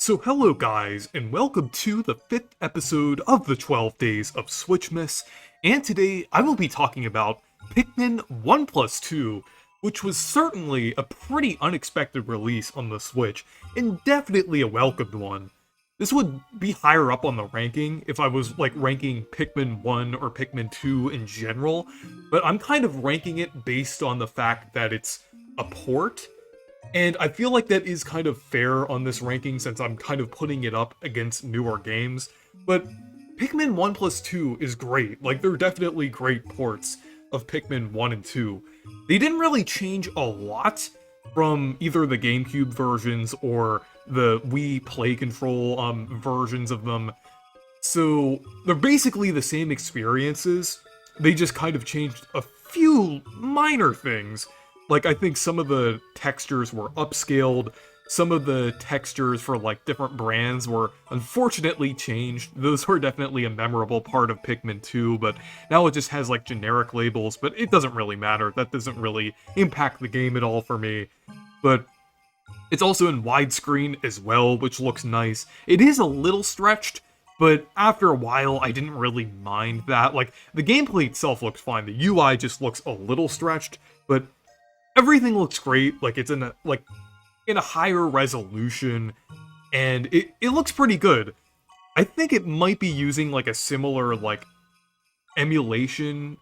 So hello guys, and welcome to the 5th episode of the 12 Days of Switchmas, and today I will be talking about Pikmin 1 plus 2, which was certainly a pretty unexpected release on the Switch, and definitely a welcomed one. This would be higher up on the ranking if I was ranking Pikmin 1 or Pikmin 2 in general, but I'm kind of ranking it based on the fact that it's a port. And I feel like that is kind of fair on this ranking since I'm kind of putting it up against newer games. But Pikmin 1 plus 2 is great. They're definitely great ports of Pikmin 1 and 2. They didn't really change a lot from either the GameCube versions or the Wii Play Control versions of them. So they're basically the same experiences. They just kind of changed a few minor things. I think some of the textures were upscaled, some of the textures for, different brands were unfortunately changed. Those were definitely a memorable part of Pikmin 2, but now it just has, generic labels, but it doesn't really matter. That doesn't really impact the game at all for me. But it's also in widescreen as well, which looks nice. It is a little stretched, but after a while, I didn't really mind that. The gameplay itself looks fine. The UI just looks a little stretched, but everything looks great. It's in a higher resolution, and it looks pretty good. I think it might be using a similar emulation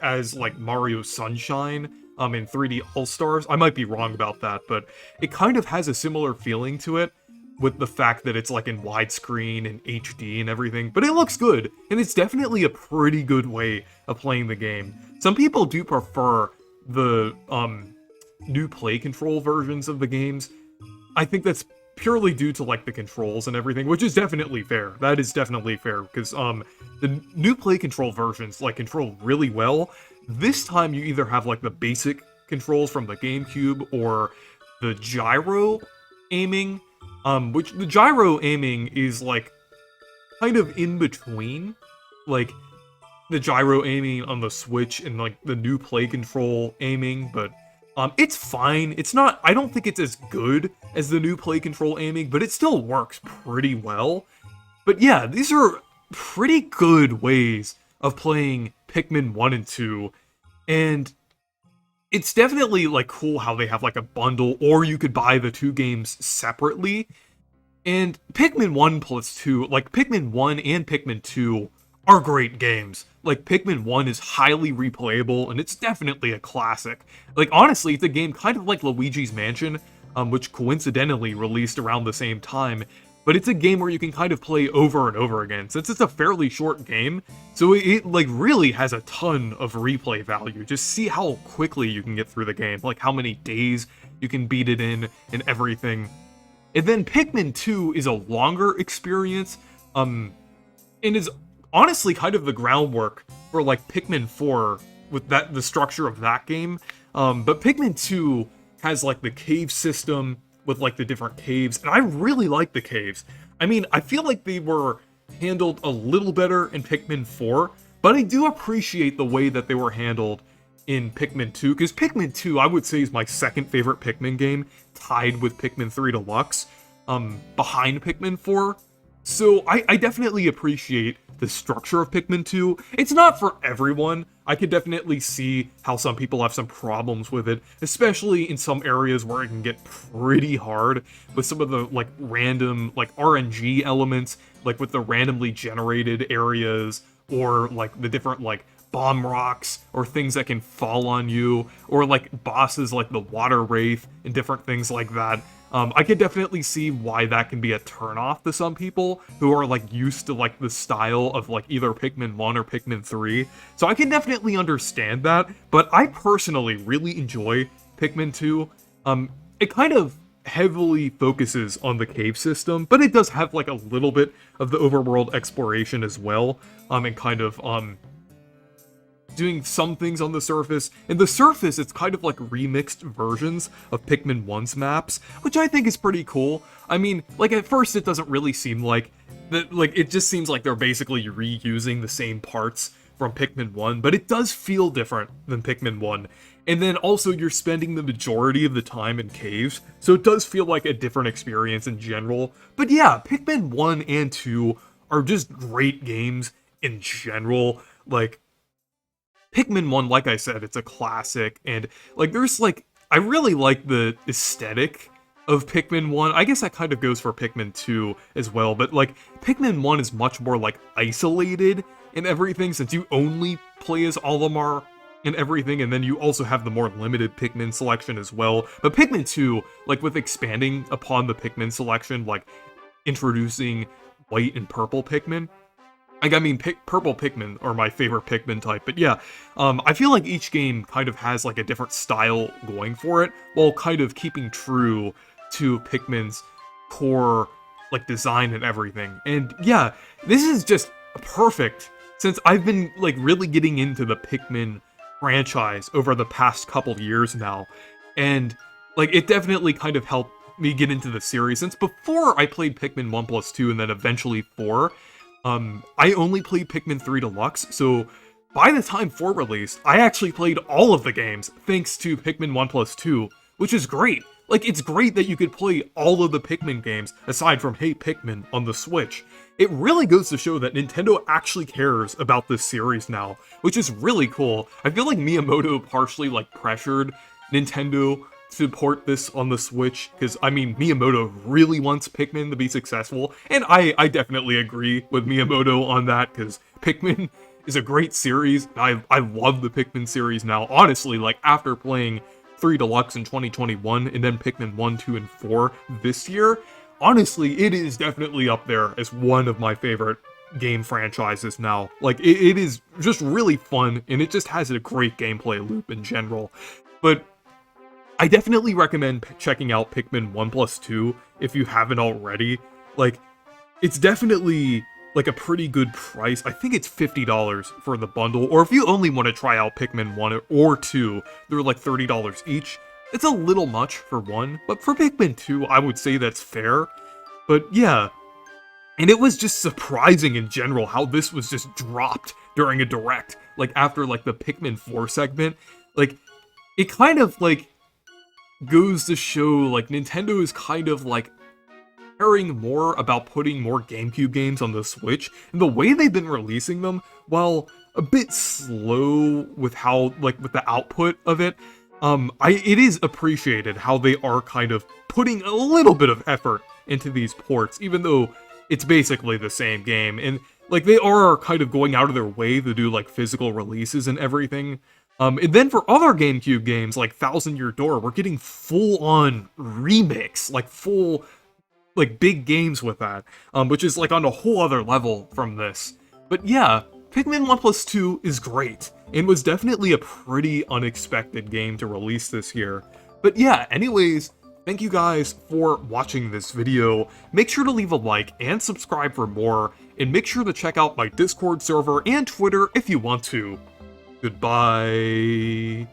as Mario Sunshine in 3D All-Stars. I might be wrong about that, but it kind of has a similar feeling to it with the fact that it's in widescreen and HD and everything, but it looks good, and it's definitely a pretty good way of playing the game. Some people do prefer the new play control versions of the games. I think that's purely due to the controls and everything, which is definitely fair. That is definitely fair because the new play control versions control really well. This time you either have the basic controls from the GameCube or the gyro aiming, which the gyro aiming is kind of in between the gyro aiming on the Switch and the new play control aiming, but it's fine. It's not, I don't think it's as good as the new play control aiming, but it still works pretty well. But yeah, these are pretty good ways of playing Pikmin 1 and 2, and it's definitely cool how they have a bundle, or you could buy the two games separately. And Pikmin 1 plus 2, Pikmin 1 and Pikmin 2 are great games. Pikmin 1 is highly replayable, and it's definitely a classic. Honestly, it's a game kind of like Luigi's Mansion, which coincidentally released around the same time, but it's a game where you can kind of play over and over again, since it's a fairly short game, so it really has a ton of replay value. Just see how quickly you can get through the game, how many days you can beat it in, and everything. And then Pikmin 2 is a longer experience, and is honestly kind of the groundwork for Pikmin 4 with the structure of that game. But Pikmin 2 has the cave system with the different caves, and I really like the caves. I mean, I feel like they were handled a little better in Pikmin 4, but I do appreciate the way that they were handled in Pikmin 2, because Pikmin 2 I would say is my second favorite Pikmin game, tied with Pikmin 3 Deluxe, behind Pikmin 4. So I definitely appreciate the structure of Pikmin 2. It's not for everyone. I could definitely see how some people have some problems with it, especially in some areas where it can get pretty hard with some of the random RNG elements, with the randomly generated areas, or the different bomb rocks or things that can fall on you, or bosses like the water wraith and different things like that. I could definitely see why that can be a turnoff to some people who are used to the style of either Pikmin 1 or Pikmin 3. So I can definitely understand that, but I personally really enjoy Pikmin 2. It kind of heavily focuses on the cave system, but it does have a little bit of the overworld exploration as well, and kind of doing some things on the surface. In the surface, it's kind of remixed versions of Pikmin 1's maps, which I think is pretty cool. I mean, at first it doesn't really seem that, it just seems like they're basically reusing the same parts from Pikmin 1, but it does feel different than Pikmin 1. And then also you're spending the majority of the time in caves, so it does feel like a different experience in general. But yeah, Pikmin 1 and 2 are just great games in general. Like, Pikmin 1, like I said, it's a classic, and like there's like I really like the aesthetic of Pikmin 1. I guess that kind of goes for Pikmin 2 as well, but like Pikmin 1 is much more like isolated and everything, since you only play as Olimar and everything, and then you also have the more limited Pikmin selection as well. But Pikmin 2, like with expanding upon the Pikmin selection, like introducing white and purple Pikmin, like, I mean, purple Pikmin are my favorite Pikmin type, but yeah, I feel like each game kind of has like a different style going for it, while kind of keeping true to Pikmin's core, like, design and everything. And yeah, this is just perfect, since I've been, like, really getting into the Pikmin franchise over the past couple years now, and, like, it definitely kind of helped me get into the series, since before I played Pikmin 1+2 and then eventually 4, I only played Pikmin 3 Deluxe, so by the time 4 released, I actually played all of the games thanks to Pikmin 1+2, which is great. Like, it's great that you could play all of the Pikmin games, aside from Hey Pikmin, on the Switch. It really goes to show that Nintendo actually cares about this series now, which is really cool. I feel like Miyamoto partially, like, pressured Nintendo to port this on the Switch, because, I mean, Miyamoto really wants Pikmin to be successful, and I definitely agree with Miyamoto on that, because Pikmin is a great series. I love the Pikmin series now. Honestly, like, after playing 3 Deluxe in 2021, and then Pikmin 1, 2, and 4 this year, honestly, it is definitely up there as one of my favorite game franchises now. Like, it is just really fun, and it just has a great gameplay loop in general. But I definitely recommend checking out Pikmin 1+2 if you haven't already. Like, it's definitely, like, a pretty good price. I think it's $50 for the bundle, or if you only want to try out Pikmin 1 or 2, they're like $30 each. It's a little much for 1, but for Pikmin 2, I would say that's fair. But yeah, and it was just surprising in general how this was just dropped during a direct, like, after, like, the Pikmin 4 segment. Like, it kind of, like, goes to show, like, Nintendo is kind of, like, caring more about putting more GameCube games on the Switch, and the way they've been releasing them, while a bit slow with how, like, with the output of it, it is appreciated how they are kind of putting a little bit of effort into these ports, even though it's basically the same game, and, like, they are kind of going out of their way to do, like, physical releases and everything. And then for other GameCube games, like Thousand Year Door, we're getting full-on remix, like full, like, big games with that, which is, like, on a whole other level from this. But yeah, Pikmin 1+2 is great, and was definitely a pretty unexpected game to release this year. But yeah, anyways, thank you guys for watching this video. Make sure to leave a like and subscribe for more, and make sure to check out my Discord server and Twitter if you want to. Goodbye.